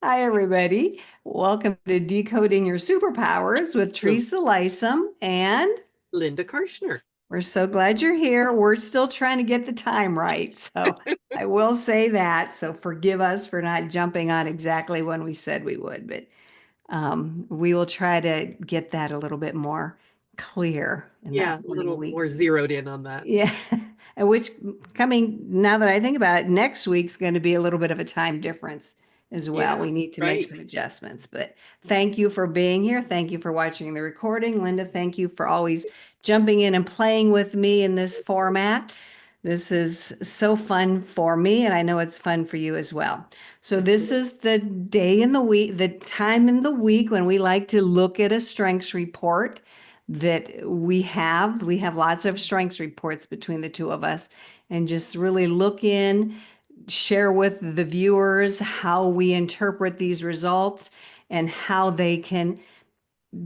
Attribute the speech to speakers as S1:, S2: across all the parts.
S1: Hi, everybody. Welcome to Decoding Your Superpowers with Teresa Lisum, and
S2: Linda Karchner.
S1: we're so glad you're here. We're still trying to get the time right, so I will say that. So forgive us for not jumping on exactly when we said we would, but we will try to get that a little bit more clear in the
S2: Yeah, a
S1: upcoming
S2: little more
S1: weeks.
S2: zeroed in on that.
S1: Yeah, and which coming now that I think about it, next week's going to be a little bit of a time difference as well.
S2: Yeah,
S1: We need to make
S2: right.
S1: some adjustments, but thank you for being here. Thank you for watching the recording. Linda, thank you for always jumping in and playing with me in this format. This is so fun for me, and I know it's fun for you as well. So this
S2: Absolutely.
S1: is the day in the week, the time in the week when we like to look at a strengths report that we have. We have lots of strengths reports between the two of us, and just really look in, share with the viewers how we interpret these results and how they can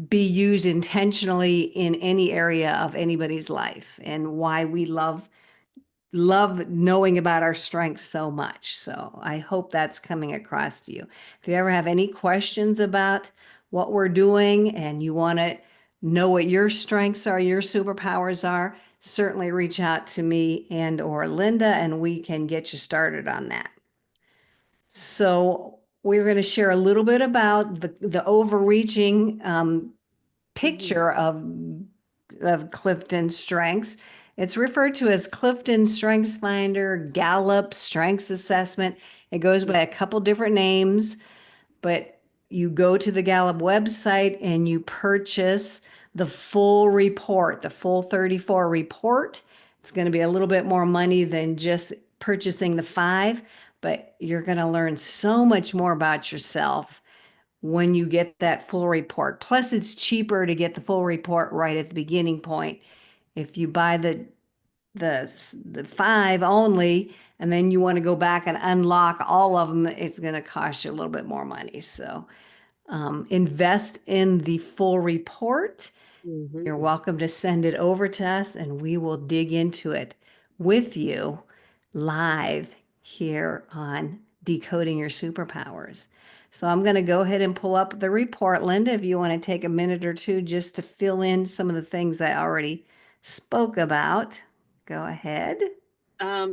S1: be used intentionally in any area of anybody's life, and why we love knowing about our strengths so much. So I hope that's coming across to you. If you ever have any questions about what we're doing and you want to know what your strengths are, your superpowers are, certainly reach out to me and or Linda, and we can get you started on that. So we're going to share a little bit about the overreaching
S2: Mhm.
S1: picture of CliftonStrengths. It's referred to as Clifton Strengths Finder, Gallup Strengths Assessment. It goes by a couple different names, but you go to the Gallup website and you purchase the full report, the full 34 report. It's going to be a little bit more money than just purchasing the 5, but you're going to learn so much more about yourself when you get that full report. Plus, it's cheaper to get the full report right at the beginning point. If you buy the 5 only, and then you want to go back and unlock all of them, it's going to cost you a little bit more money. So invest in the full report. You're
S2: Mhm.
S1: welcome to send it over to us, and we will dig into it with you live here on Decoding Your Superpowers. So I'm going to go ahead and pull up the report. Linda, if you want to take a minute or two just to fill in some of the things I already spoke about, go ahead.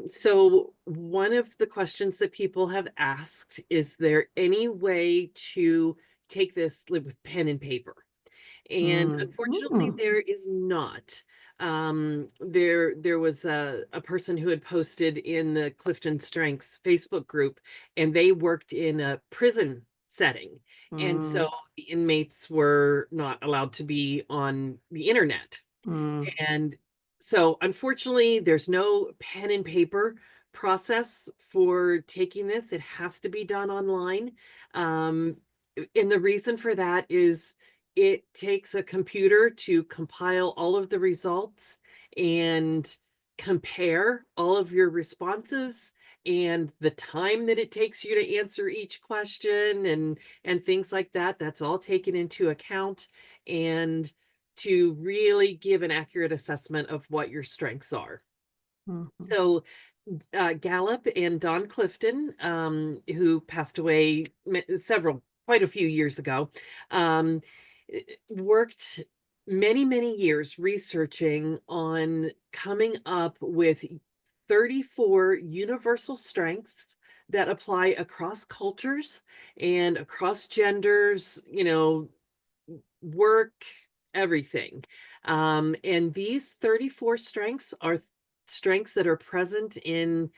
S2: So one of the questions that people have asked, is there any way to take this with pen and paper? And unfortunately,
S1: Mhm.
S2: there is not. There was a person who had posted in the Clifton Strengths Facebook group, and they worked in a prison setting. And
S1: Mm,
S2: so the inmates were not allowed to be on the internet.
S1: mm,
S2: And so, unfortunately, there's no pen and paper process for taking this. It has to be done online. Um, and the reason for that is it takes a computer to compile all of the results and compare all of your responses, and the time that it takes you to answer each question and things like that. That's all taken into account, and to really give an accurate assessment of what your strengths are.
S1: mhm.
S2: So, Gallup and Don Clifton, who passed away quite a few years ago, um, worked many, many years researching on coming up with 34 universal strengths that apply across cultures and across genders, work, everything. And these 34 strengths are strengths that are present in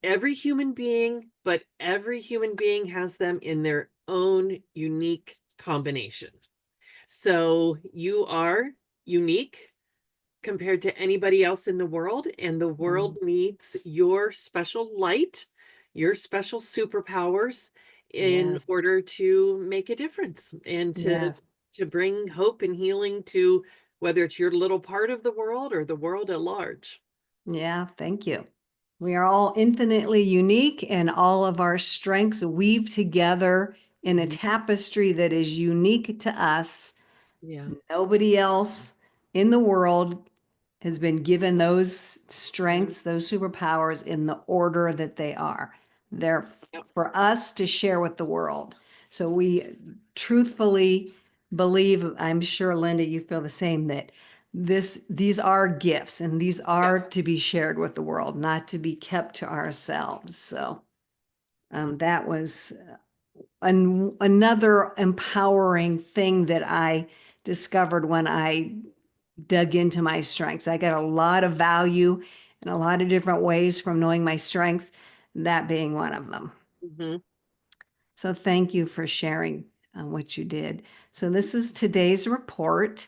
S2: every human being, but every human being has them in their own unique combination. So you are unique compared to anybody else in the world, and the world
S1: Mm.
S2: needs your special light, your special superpowers in
S1: Yes,
S2: order to make a difference, and
S1: yes.
S2: to bring hope and healing to whether it's your little part of the world or the world at large.
S1: Yeah, thank you. We are all infinitely unique, and all of our strengths weave together in a
S2: Mhm.
S1: tapestry that is unique to us.
S2: Yeah.
S1: Nobody else in the world has been given those
S2: Yeah.
S1: strengths, those superpowers in the order that they are. They're
S2: Yep.
S1: for us to share with the world. So we truthfully believe, I'm sure, Linda, you feel the same, that these are gifts and these are
S2: Yes.
S1: to be shared with the world, not to be kept to ourselves. So that was another empowering thing that I discovered when I dug into my strengths. I got a lot of value in a lot of different ways from knowing my strengths, that being one of them.
S2: Hmm.
S1: So thank you for sharing what you did. So this is today's report.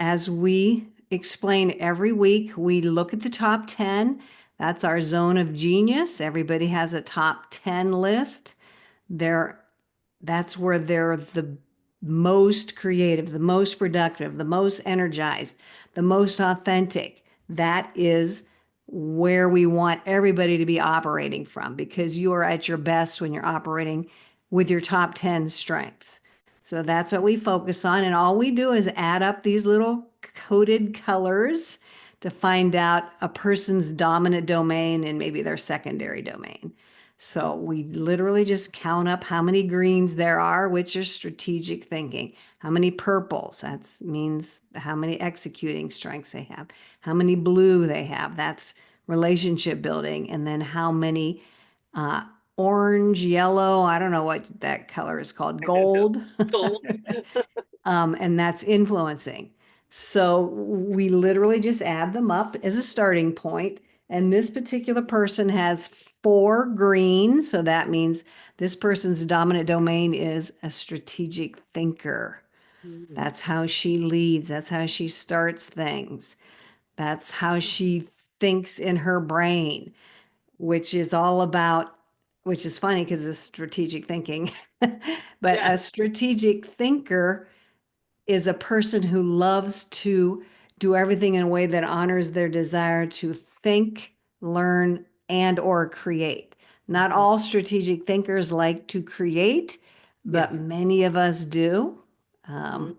S1: As we explain every week, we look at the top 10. That's our zone of genius. Everybody has a top 10 list. They're that's where they're the most creative, the most productive, the most energized, the most authentic. That is where we want everybody to be operating from, because you are at your best when you're operating with your top 10 strengths. So that's what we focus on. And all we do is add up these little coded colors to find out a person's dominant domain and maybe their secondary domain. So we literally just count up how many greens there are, which is strategic thinking. How many purples, that means how many executing strengths they have. How many blue they have, that's relationship building. And then how many uh, orange, yellow, I don't know what that color is called, gold.
S2: Gold.
S1: And that's influencing. So we literally just add them up as a starting point. And this particular person has 4 green. So that means this person's dominant domain is a strategic thinker.
S2: Mhm.
S1: That's how she leads. That's how she starts things. That's how she thinks in her brain, which is all about, which is funny because it's strategic thinking. But
S2: Yeah.
S1: a strategic thinker is a person who loves to do everything in a way that honors their desire to think, learn, and or create. Not
S2: Mhm.
S1: all strategic thinkers like to create,
S2: Yeah.
S1: but many of us do.
S2: Mhm.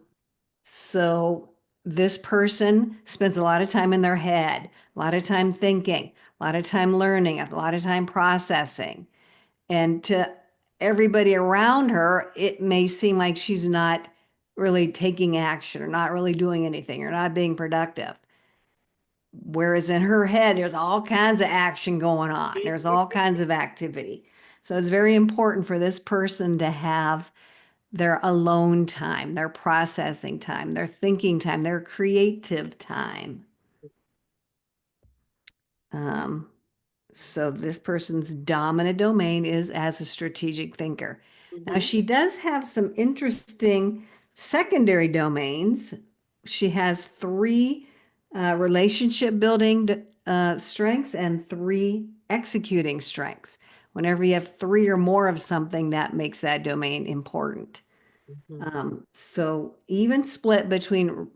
S1: So this person spends a lot of time in their head, a lot of time thinking, a lot of time learning, a lot of time processing. And to everybody around her, it may seem like she's not really taking action or not really doing anything or not being productive. Whereas in her head, there's all kinds of action going on, there's all kinds of activity. So it's very important for this person to have their alone time, their processing time, their thinking time, their creative time. Um, So this person's dominant domain is as a strategic thinker. Now,
S2: Mhm.
S1: she does have some interesting secondary domains. She has 3 relationship building strengths and 3 executing strengths. Whenever you have 3 or more of something, that makes that domain important.
S2: Mhm.
S1: So even split between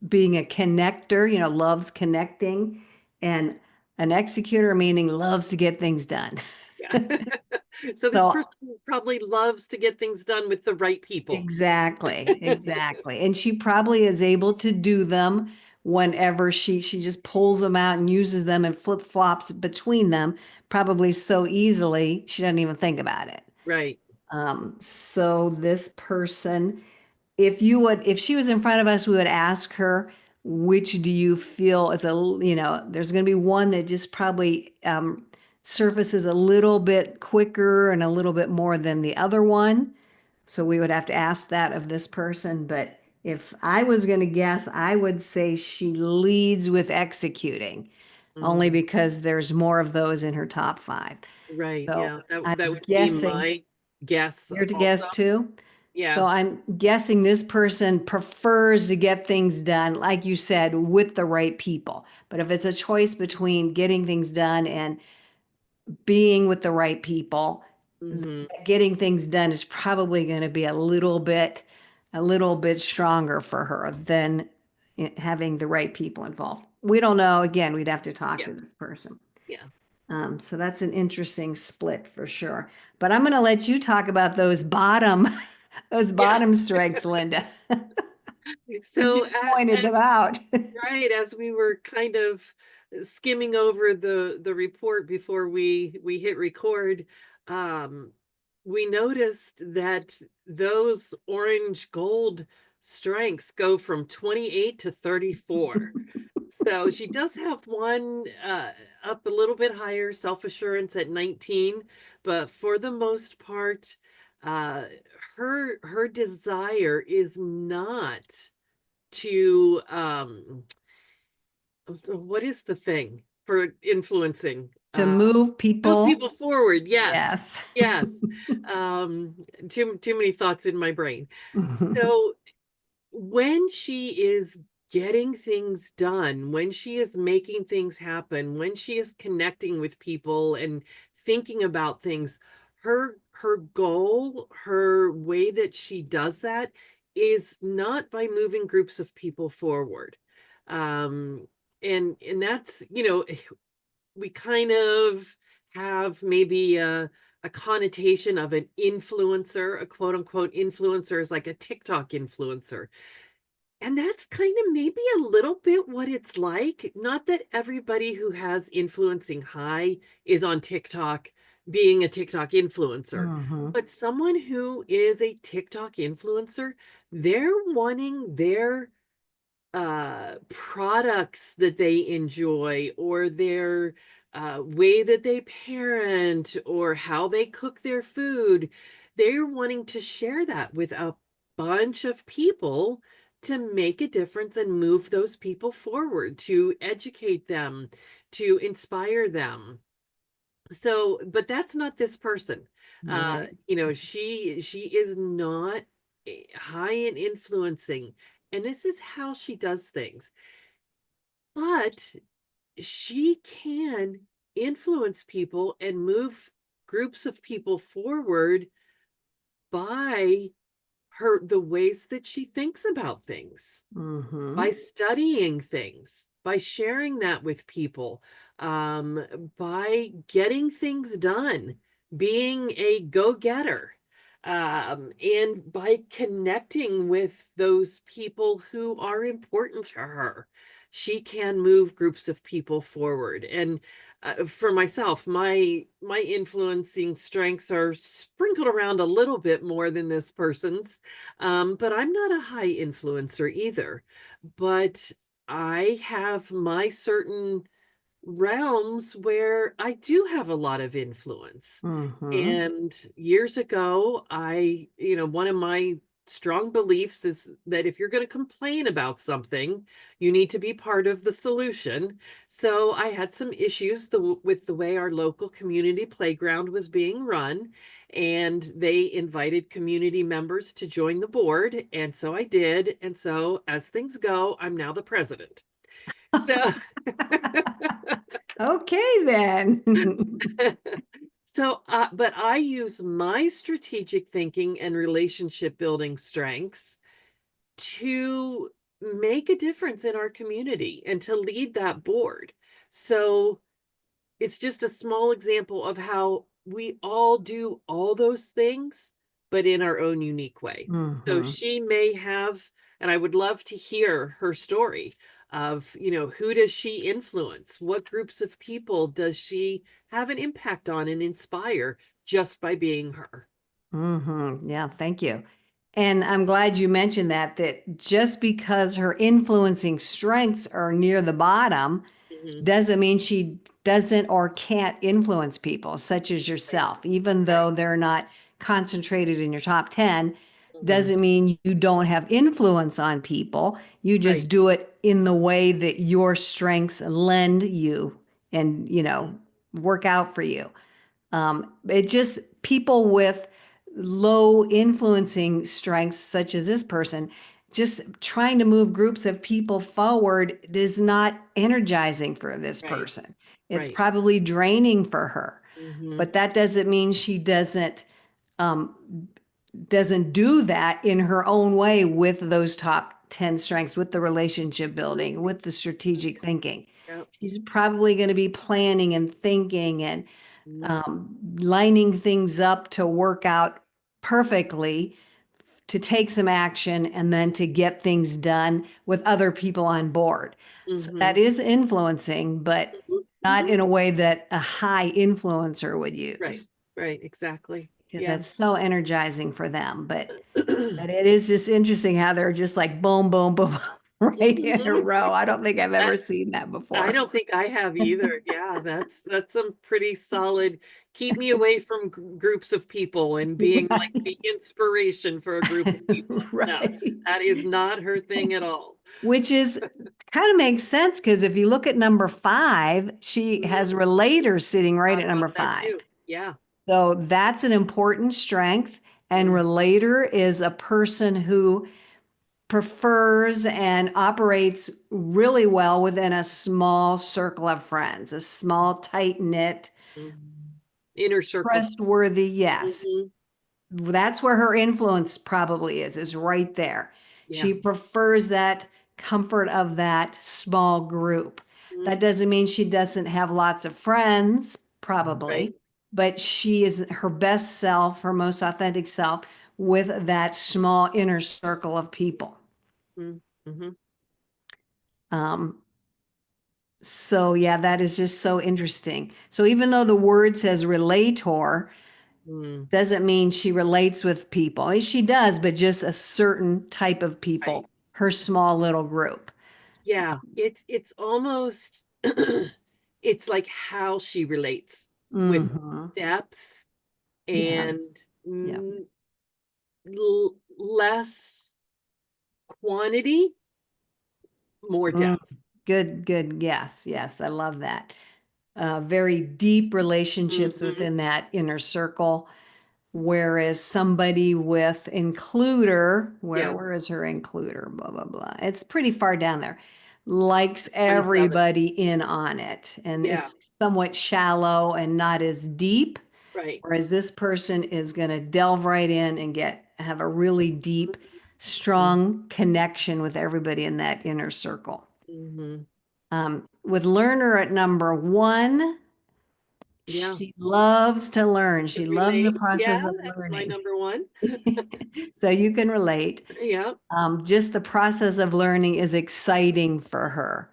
S1: being a connector, loves connecting, and an executor, meaning loves to get things done.
S2: Yeah. So this
S1: So
S2: person probably loves to get things done with the right people.
S1: exactly, exactly. And she probably is able to do them whenever she just pulls them out and uses them and flip flops between them, probably so easily she doesn't even think about it.
S2: Right.
S1: So this person, if she was in front of us, we would ask her, which do you feel is there's going to be one that just probably surfaces a little bit quicker and a little bit more than the other one. So we would have to ask that of this person. But if I was going to guess, I would say she leads with executing, only
S2: Mm.
S1: because there's more of those in her top 5.
S2: Right.
S1: So
S2: Yeah. That
S1: I'm
S2: that would be
S1: guessing
S2: my guess
S1: you're to
S2: also.
S1: guess too.
S2: Yeah.
S1: So I'm guessing this person prefers to get things done, like you said, with the right people. But if it's a choice between getting things done and being with the right people,
S2: Hmm.
S1: getting things done is probably going to be a little bit stronger for her than having the right people involved. We don't know. Again, we'd have to talk
S2: Yeah.
S1: to this person.
S2: Yeah.
S1: So that's an interesting split for sure. But I'm going to let you talk about those bottom, those
S2: Yeah.
S1: bottom strengths, Linda.
S2: So
S1: You pointed them
S2: as
S1: out.
S2: right as we were kind of skimming over the report before we hit record, um, we noticed that those orange gold strengths go from 28 to 34. So she does have one up a little bit higher, self-assurance at 19, but for the most part, uh, her desire is not to what is the thing for influencing?
S1: To move
S2: Move
S1: people.
S2: people forward. Yes.
S1: Yes.
S2: Yes. Um, too many thoughts in my brain. So when she is getting things done, when she is making things happen, when she is connecting with people and thinking about things, her goal, her way that she does that is not by moving groups of people forward. Um, and that's, we kind of have maybe a connotation of an influencer, a quote unquote influencer is like a TikTok influencer. And that's kind of maybe a little bit what it's like. Not that everybody who has influencing high is on TikTok being a TikTok influencer,
S1: Hmm.
S2: but someone who is a TikTok influencer, they're wanting their products that they enjoy or their way that they parent or how they cook their food. They're wanting to share that with a bunch of people to make a difference and move those people forward, to educate them, to inspire them. So, but that's not this person.
S1: Right.
S2: She is not high in influencing, and this is how she does things. But she can influence people and move groups of people forward by the ways that she thinks about things, by
S1: Hmm.
S2: studying things, by sharing that with people, by getting things done, being a go-getter, and by connecting with those people who are important to her. She can move groups of people forward. And for myself, my influencing strengths are sprinkled around a little bit more than this person's, but I'm not a high influencer either. But I have my certain realms where I do have a lot of influence.
S1: Hmm.
S2: And years ago, one of my strong beliefs is that if you're going to complain about something, you need to be part of the solution. So I had some issues with the way our local community playground was being run, and they invited community members to join the board. And so I did. And so as things go, I'm now the president. So
S1: Okay, then.
S2: So, but I use my strategic thinking and relationship building strengths to make a difference in our community and to lead that board. So it's just a small example of how we all do all those things, but in our own unique way. So
S1: Hmm.
S2: she may have, and I would love to hear her story of, who does she influence? What groups of people does she have an impact on and inspire just by being her?
S1: Yeah, thank you. And I'm glad you mentioned that just because her influencing strengths are near the bottom
S2: Mhm.
S1: doesn't mean she doesn't or can't influence people, such as
S2: Right,
S1: yourself. Even
S2: right.
S1: though they're not concentrated in your top 10,
S2: Mhm.
S1: doesn't mean you don't have influence on people. You
S2: Right.
S1: just do it in the way that your strengths lend you and,
S2: Mhm.
S1: work out for you. It just people with low influencing strengths, such as this person, just trying to move groups of people forward is not energizing for this
S2: Right,
S1: person. It's
S2: right.
S1: probably draining for her,
S2: Mhm.
S1: but that doesn't mean she um, doesn't do that in her own way with those top 10 strengths, with the relationship building,
S2: Right,
S1: with the strategic
S2: right.
S1: thinking.
S2: Yep.
S1: She's probably going to be planning and thinking and
S2: Mhm.
S1: lining things up to work out perfectly to take some action and then to get things done with other people on board. So that is influencing, but not in a way that a high influencer would
S2: Right,
S1: use,
S2: right, exactly.
S1: because
S2: Yeah.
S1: that's so energizing for them. But it is just interesting how they're just like boom, boom, boom, right in a
S2: Mhm.
S1: row. I don't think I've
S2: I,
S1: ever seen that
S2: I
S1: before.
S2: don't think I have either. Yeah, that's some pretty solid. Keep me away from groups of people and being like
S1: Right.
S2: the inspiration for a group of people. No,
S1: Right.
S2: that is not her thing at all.
S1: Which is kind of makes sense because if you look at number 5, she
S2: Mhm.
S1: has relator sitting right
S2: Thought
S1: at number
S2: about that
S1: 5.
S2: too. Yeah.
S1: So that's an important strength. And
S2: Mm,
S1: relator is a person who prefers and operates really well within a small circle of friends, a small, tight knit,
S2: mhm. Inner circle.
S1: trustworthy. Yes.
S2: Hmm.
S1: That's where her influence probably is right there.
S2: Yeah.
S1: She prefers that comfort of that small group.
S2: Mm,
S1: That doesn't mean she doesn't have lots of friends,
S2: right.
S1: probably, but she is her best self, her most authentic self with that small inner circle of people.
S2: Mm-hmm.
S1: Um, so yeah, that is just so interesting. So even though the word says relator,
S2: Mm,
S1: doesn't mean she relates with people. She does, but just a certain type of
S2: right.
S1: people, her small little group.
S2: Yeah. It's almost it's like how she relates with
S1: Hmm.
S2: depth and
S1: Yes. Yeah.
S2: less quantity, more
S1: Mm.
S2: depth.
S1: Good, good. Yes, yes. I love that. Very deep relationships
S2: Hmm.
S1: within that inner circle. Whereas somebody with includer,
S2: Yeah.
S1: where is her includer? Blah, blah, blah. It's pretty far down there. Likes
S2: 27.
S1: everybody in on it. And
S2: Yeah.
S1: it's somewhat shallow and not as deep.
S2: Right.
S1: Whereas this person is going to delve right in and have a really deep, strong connection with everybody in that inner circle.
S2: Mm-hmm.
S1: With learner at number 1,
S2: Yeah.
S1: she loves to learn.
S2: To
S1: She loves the
S2: relate. Yeah,
S1: process of
S2: that's my
S1: learning.
S2: number one.
S1: So you can relate.
S2: Yeah,
S1: Just the process of learning is exciting for her.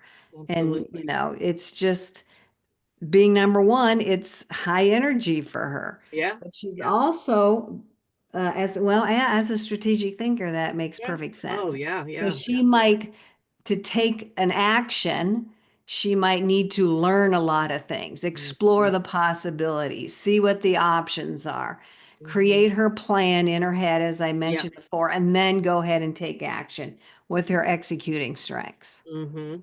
S1: And,
S2: absolutely.
S1: it's just being number 1, it's high energy for her.
S2: Yeah.
S1: But she's
S2: Yeah.
S1: also, as well, yeah, as a strategic thinker, that makes
S2: Yeah.
S1: perfect
S2: Oh,
S1: sense.
S2: yeah.
S1: So
S2: Yeah.
S1: she
S2: Definitely.
S1: might, to take an action, she might need to learn a lot of things, explore
S2: Mhm.
S1: the possibilities, see what the options are,
S2: Mhm.
S1: create her plan in her head, as I
S2: Yeah.
S1: mentioned before, and then go ahead and take action with her executing strengths.
S2: Hmm.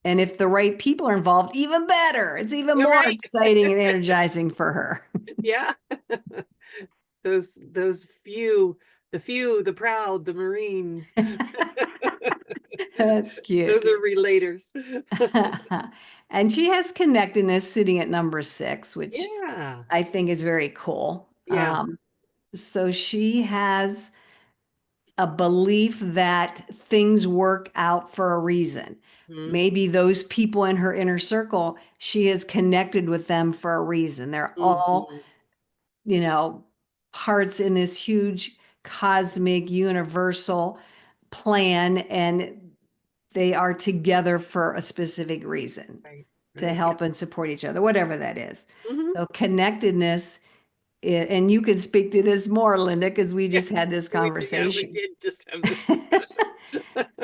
S1: And if the right people are involved, even better. It's even
S2: You're
S1: more
S2: right.
S1: exciting and energizing for her.
S2: Yeah. Those few, the proud, the Marines.
S1: That's
S2: Those
S1: cute.
S2: are relators.
S1: And she has connectedness sitting at number 6, which
S2: Yeah.
S1: I think is very cool.
S2: Yeah.
S1: So she has a belief that things work out for a reason.
S2: Mm-hmm.
S1: Maybe those people in her inner circle, she has connected with them for a reason. They're all,
S2: Hmm.
S1: you know, parts in this huge cosmic universal plan, and they are together for a specific reason
S2: Right.
S1: to
S2: Right. Yeah.
S1: help and support each other, whatever that is.
S2: Hmm.
S1: So connectedness, and you can speak to this more, Linda, because we
S2: Yeah.
S1: just had this
S2: We
S1: conversation.
S2: did just have this discussion.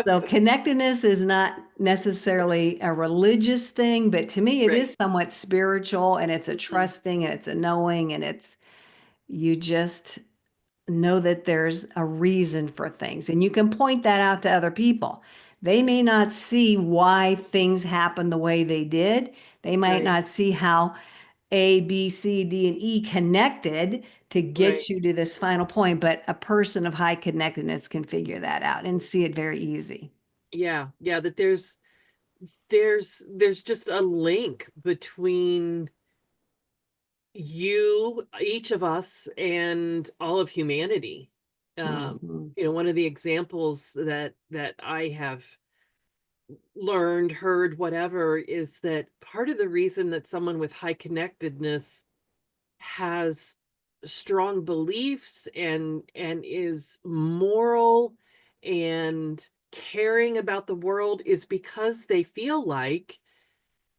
S1: So connectedness is not necessarily a religious thing, but to me it
S2: Right.
S1: is somewhat spiritual, and it's a
S2: Hmm.
S1: trusting and it's a knowing, and you just know that there's a reason for things, and you can point that out to other people. They may not see why things happen the way they did. They might
S2: Right.
S1: not see how A, B, C, D, and E connected to
S2: Right.
S1: get you to this final point, but a person of high connectedness can figure that out and see it very easy.
S2: Yeah. Yeah. That there's just a link between you, each of us, and all of humanity.
S1: Mhm.
S2: One of the examples that I have learned, heard, whatever, is that part of the reason that someone with high connectedness has strong beliefs and is moral and caring about the world is because they feel like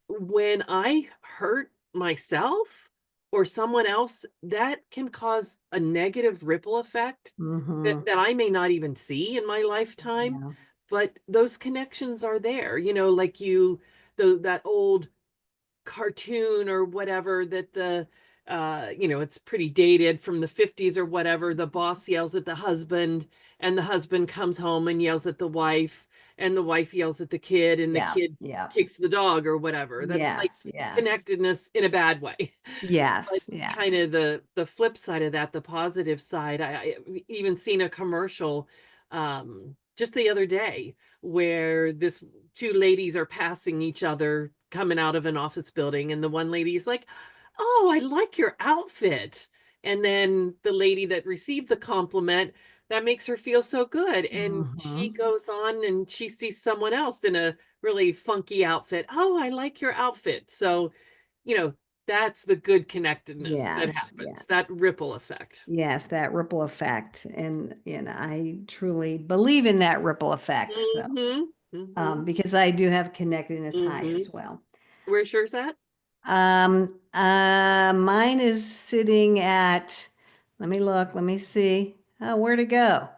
S2: when I hurt myself or someone else, that can cause a negative ripple effect
S1: Mm-hmm.
S2: that I may not even see in my lifetime,
S1: Yeah.
S2: but those connections are there, like that old cartoon or whatever that it's pretty dated from the 50s or whatever. The boss yells at the husband, and the husband comes home and yells at the wife, and the wife yells at the kid, and the
S1: Yeah.
S2: kid
S1: Yeah.
S2: kicks the dog or whatever. That's like
S1: Yes. Yes.
S2: connectedness in a bad way. But
S1: Yes.
S2: kind
S1: Yes.
S2: of the flip side of that, the positive side, I even seen a commercial just the other day where this two ladies are passing each other coming out of an office building, and the one lady's like, "Oh, I like your outfit." And then the lady that received the compliment, that makes her feel so good. And she
S1: Mm-hmm.
S2: goes on and she sees someone else in a really funky outfit. "Oh, I like your outfit." So, you know, that's the good connectedness that
S1: Yes. Yeah.
S2: happens, that ripple effect.
S1: Yes, that ripple effect. And I truly believe in that ripple effect. So,
S2: Mm-hmm. Mm-hmm.
S1: because I do have connectedness high
S2: Mm-hmm.
S1: as well.
S2: Where's yours at?
S1: Mine is sitting at, let me look, let me see. Oh, where'd it go?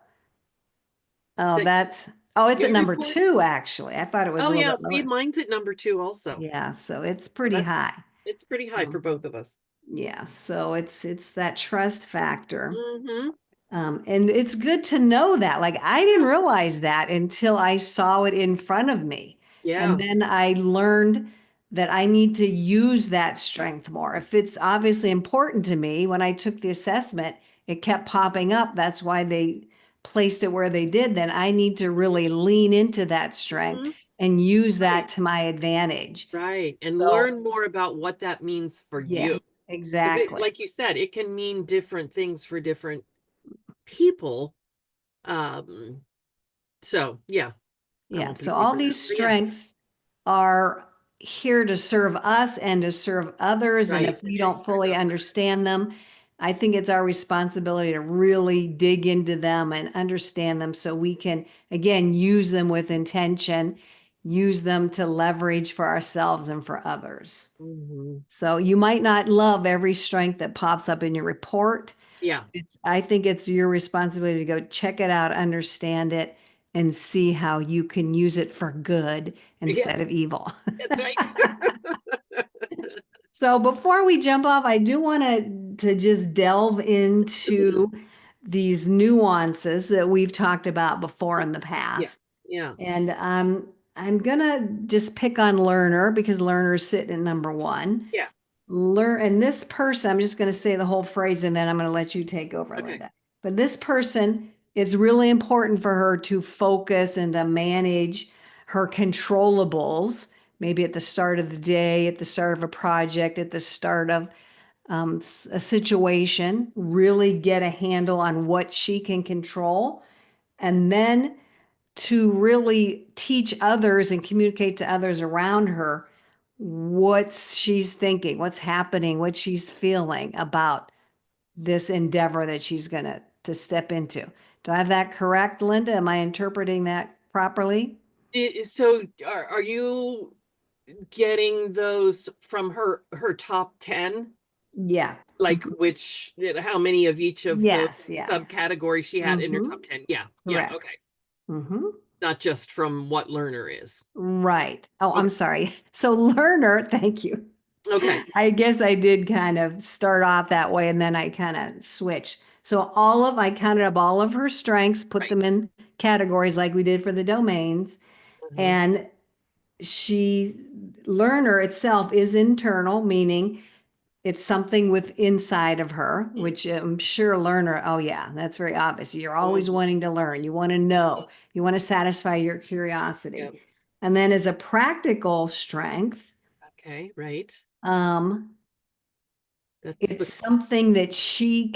S1: Oh,
S2: That
S1: it's at
S2: your
S1: number
S2: report?
S1: two, actually. I thought it was a
S2: Oh
S1: little
S2: yeah,
S1: bit
S2: see,
S1: lower.
S2: mine's at number two also.
S1: Yeah, so it's
S2: So
S1: pretty high.
S2: it's pretty high for
S1: Um,
S2: both of us.
S1: yeah, so it's that trust factor.
S2: Mm-hmm.
S1: And it's good to know that. Like, I didn't realize that until I saw it in front of me. And
S2: Yeah.
S1: then I learned that I need to use that strength more. If it's obviously important to me, when I took the assessment, it kept popping up. That's why they placed it where they did. Then I need to really lean into that strength
S2: Mm-hmm.
S1: and use
S2: Right.
S1: that to my advantage.
S2: Right. And
S1: So,
S2: learn more about what that means for
S1: yeah,
S2: you. Because
S1: exactly.
S2: like you said, it can mean different things for different people. Um, so yeah, I
S1: Yeah.
S2: won't
S1: So
S2: belabor
S1: all
S2: that.
S1: these
S2: But yeah,
S1: strengths are here to serve us and to serve others. And
S2: right.
S1: if we don't fully understand them, I think it's our responsibility to really dig into them and understand them so we can, again, use them with intention, use them to leverage for ourselves and for others.
S2: Mm-hmm.
S1: So you might not love every strength that pops up in your report.
S2: Yeah.
S1: I think it's your responsibility to go check it out, understand it, and see how you can use it for good instead of
S2: Yes,
S1: evil.
S2: that's right.
S1: So before we jump off, I do want to just delve into these nuances that we've talked about before in the
S2: Yeah.
S1: past.
S2: Yeah.
S1: And I'm gonna just pick on learner because learner is sitting at number one.
S2: Yeah.
S1: Learn, and this person, I'm just going to say the whole phrase and then I'm going to let you take over,
S2: Okay.
S1: Linda. But this person, it's really important for her to focus and to manage her controllables, maybe at the start of the day, at the start of a project, at the start of a situation, really get a handle on what she can control. And then to really teach others and communicate to others around her what she's thinking, what's happening, what she's feeling about this endeavor that she's going to step into. Do I have that correct, Linda? Am I interpreting that properly?
S2: So are you getting those from her top 10?
S1: Yeah.
S2: Like
S1: Mhm.
S2: how many of each of the
S1: Yes, yes.
S2: subcategories she had in her
S1: Hmm.
S2: top 10? Yeah. Yeah.
S1: Correct.
S2: Okay.
S1: Hmm.
S2: Not just from what learner is.
S1: Right. Oh, I'm
S2: Okay.
S1: sorry. So learner, thank you.
S2: Okay.
S1: I guess I did kind of start off that way and then I kind of switched. So I counted up all of her strengths, put
S2: Right.
S1: them in categories like we did for the domains.
S2: Hmm.
S1: And learner itself is internal, meaning it's something with inside of her, which I'm sure learner, oh yeah, that's very obvious. You're always
S2: Hmm.
S1: wanting to learn. You want to know. You want to satisfy your
S2: Yeah.
S1: curiosity. And then as a practical strength,
S2: Okay. Right.
S1: um,
S2: That's
S1: it's something that she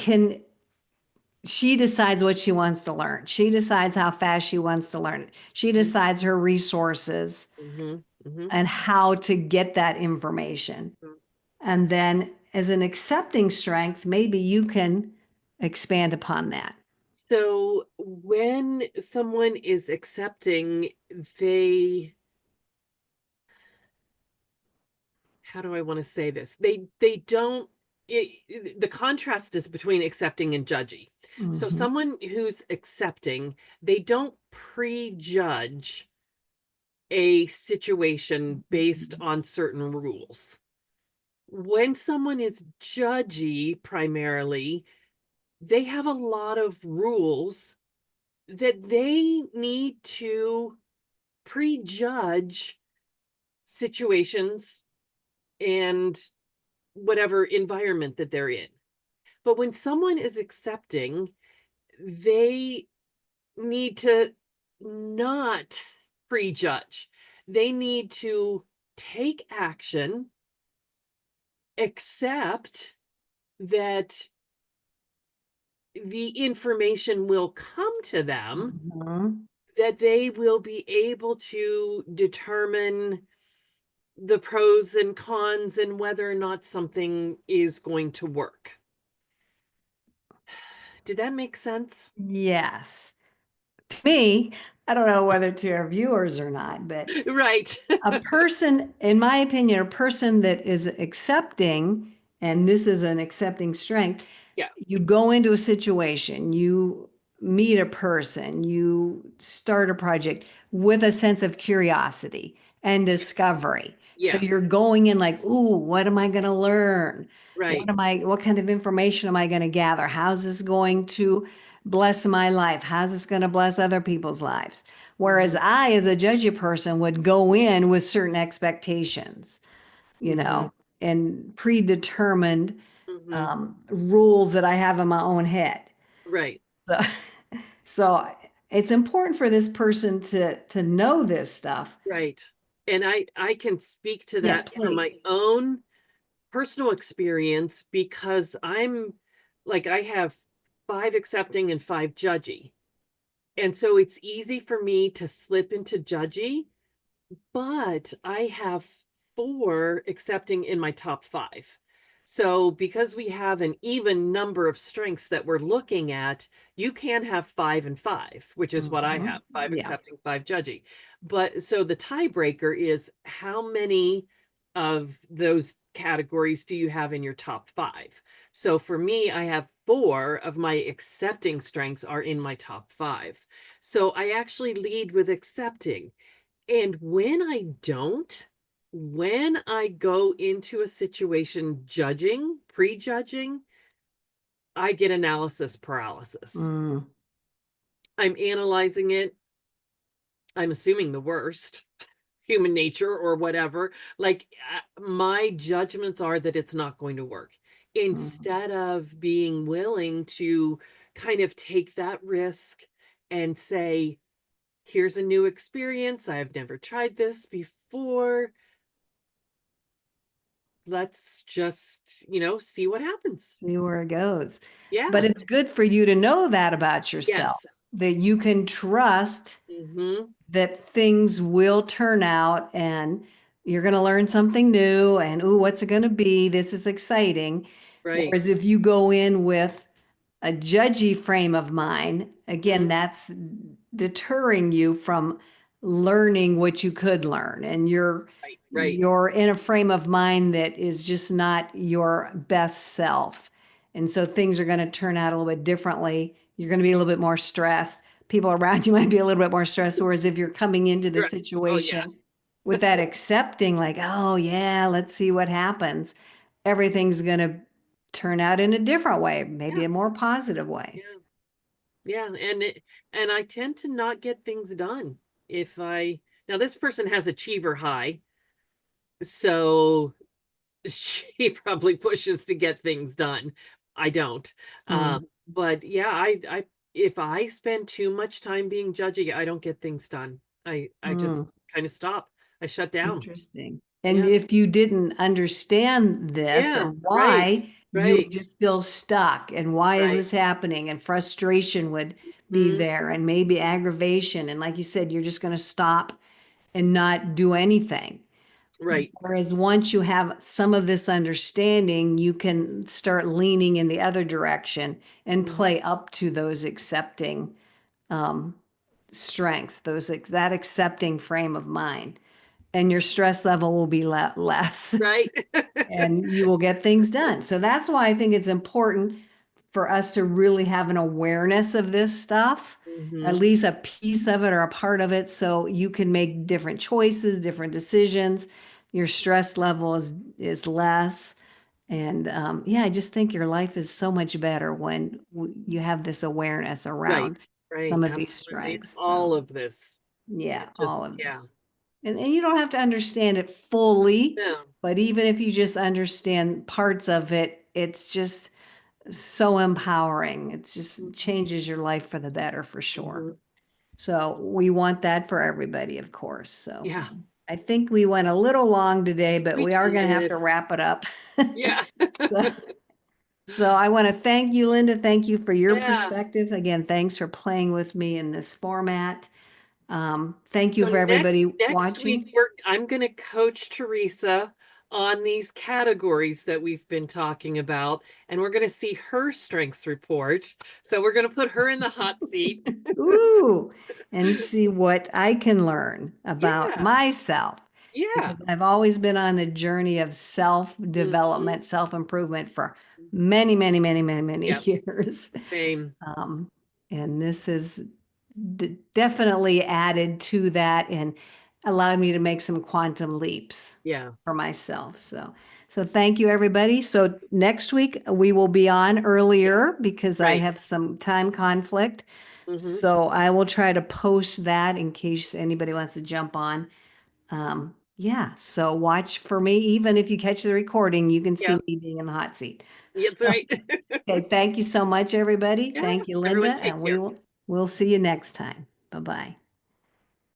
S1: decides what she wants to learn. She decides how fast she wants to learn it. She decides her resources
S2: mm-hmm. Mm-hmm.
S1: and how to get that information. And then as an accepting strength, maybe you can expand upon that.
S2: So when someone is accepting, they, how do I want to say this? They don't, the contrast is between accepting and judgy. So
S1: Mhm.
S2: someone who's accepting, they don't prejudge a situation based on certain rules. When someone is judgy primarily, they have a lot of rules that they need to prejudge situations and whatever environment that they're in. But when someone is accepting, they need to not prejudge. They need to take action, accept that the information will come to them,
S1: Mhm.
S2: that they will be able to determine the pros and cons and whether or not something is going to work. Did that make sense?
S1: Yes. To me, I don't know whether to our viewers or not, but
S2: Right.
S1: a person, in my opinion, a person that is accepting, and this is an accepting strength,
S2: Yeah.
S1: you go into a situation, you meet a person, you start a project with a sense of curiosity and discovery. So
S2: Yeah.
S1: you're going in like, ooh, what am I going to learn?
S2: Right.
S1: What kind of information am I going to gather? How's this going to bless my life? How's this going to bless other people's lives? Whereas
S2: Hmm.
S1: I, as a judgy person, would go in with certain expectations, you
S2: Hmm.
S1: know, and predetermined
S2: Hmm.
S1: rules that I have in my own head.
S2: Right.
S1: So, so it's important for this person to know this stuff.
S2: Right. And I can speak to
S1: Yeah,
S2: that from my
S1: please.
S2: own personal experience because I'm like I have 5 accepting and 5 judgy. And so it's easy for me to slip into judgy, but I have 4 accepting in my top 5. So because we have an even number of strengths that we're looking at, you can have 5 and 5, which is what I
S1: Mhm.
S2: have, 5
S1: Yeah.
S2: accepting, 5 judging. But so the tiebreaker is how many of those categories do you have in your top 5? So for me, I have 4 of my accepting strengths are in my top 5. So I actually lead with accepting. And when I go into a situation judging, prejudging, I get analysis paralysis.
S1: Mm,
S2: I'm analyzing it. I'm assuming the worst, human nature or whatever. Like my judgments are that it's not going to work.
S1: mm.
S2: Instead of being willing to kind of take that risk and say, here's a new experience. I've never tried this before. Let's just, see what happens.
S1: See where it goes. But
S2: Yeah.
S1: it's good for you to know that about yourself,
S2: Yes.
S1: that you can trust
S2: Hmm.
S1: that things will turn out and you're going to learn something new and ooh, what's it going to be? This is exciting.
S2: Right.
S1: Whereas if you go in with a judgy frame of mind, again,
S2: Hmm.
S1: that's deterring you from learning what you could learn. And
S2: Right. Right.
S1: you're in a frame of mind that is just not your best self. And so things are going to turn out a little bit differently. You're going to be a little bit more stressed. People around you might be a little bit more stressed. Whereas if you're coming into the
S2: Right. Oh yeah.
S1: situation with that accepting, like, oh yeah, let's see what happens, everything's going to turn out in a different way, maybe
S2: Yeah.
S1: a more positive way.
S2: Yeah. Yeah. And I tend to not get things done if I now this person has achiever high, so she probably pushes to get things done. I don't.
S1: Hmm.
S2: But yeah, I if I spend too much time being judgy, I don't get things done. I just
S1: Hmm.
S2: kind of stop. I shut down.
S1: Interesting. And
S2: Yeah.
S1: if you didn't understand this or
S2: Yeah. Right.
S1: why, you would
S2: Right.
S1: just feel stuck. And why is
S2: Right.
S1: this happening? And frustration would be
S2: Hmm.
S1: there, and maybe aggravation. And like you said, you're just going to stop and not do anything.
S2: Right.
S1: Whereas once you have some of this understanding, you can start leaning in the other direction and
S2: Mhm.
S1: play up to those accepting um, strengths, that accepting frame of mind, and your stress level will be less.
S2: Right.
S1: And you will get things done. So that's why I think it's important for us to really have an awareness of this stuff, at
S2: Mhm.
S1: least a piece of it or a part of it, so you can make different choices, different decisions. Your stress level is less. And yeah, I just think your life is so much better when you have this awareness
S2: Right.
S1: around
S2: Right.
S1: some of these
S2: Absolutely. It's
S1: strengths.
S2: all
S1: So
S2: of this.
S1: yeah,
S2: It
S1: all
S2: just,
S1: of
S2: yeah.
S1: this. And you don't have to understand it fully,
S2: No.
S1: but even if you just understand parts of it, it's just so empowering. It just
S2: Mhm.
S1: changes your life for the better for sure.
S2: Mhm.
S1: So we want that for everybody, of course. So
S2: Yeah.
S1: I think we went a little long today, but
S2: We
S1: we are going to have
S2: did.
S1: to wrap it up.
S2: Yeah.
S1: So I want to thank you, Linda. Thank you for your
S2: Yeah.
S1: perspective. Again, thanks for playing with me in this format. Thank you
S2: So
S1: for everybody
S2: next week
S1: watching.
S2: I'm going to coach Teresa on these categories that we've been talking about, and we're going to see her strengths report. So we're going to put her in the hot seat.
S1: Ooh, and see what I can learn about
S2: Yeah.
S1: myself,
S2: Yeah.
S1: because I've always been on the journey of
S2: Mhm.
S1: self-development, self-improvement for many, many, many, many, many
S2: Yep.
S1: years.
S2: Same.
S1: Um, and this is definitely added to that and allowed me to make some quantum leaps
S2: Yeah.
S1: for myself. So thank you, everybody. So next week we will be on earlier because I
S2: Right.
S1: have some time conflict.
S2: Hmm.
S1: So I will try to post that in case anybody wants to jump on. Yeah, so watch for me. Even if you catch the recording, you can see
S2: Yep.
S1: me being in the hot seat.
S2: That's right.
S1: Okay, thank you so much, everybody.
S2: Yeah.
S1: Thank you, Linda,
S2: Everyone
S1: and
S2: take care.
S1: we'll see you next time. Bye-bye.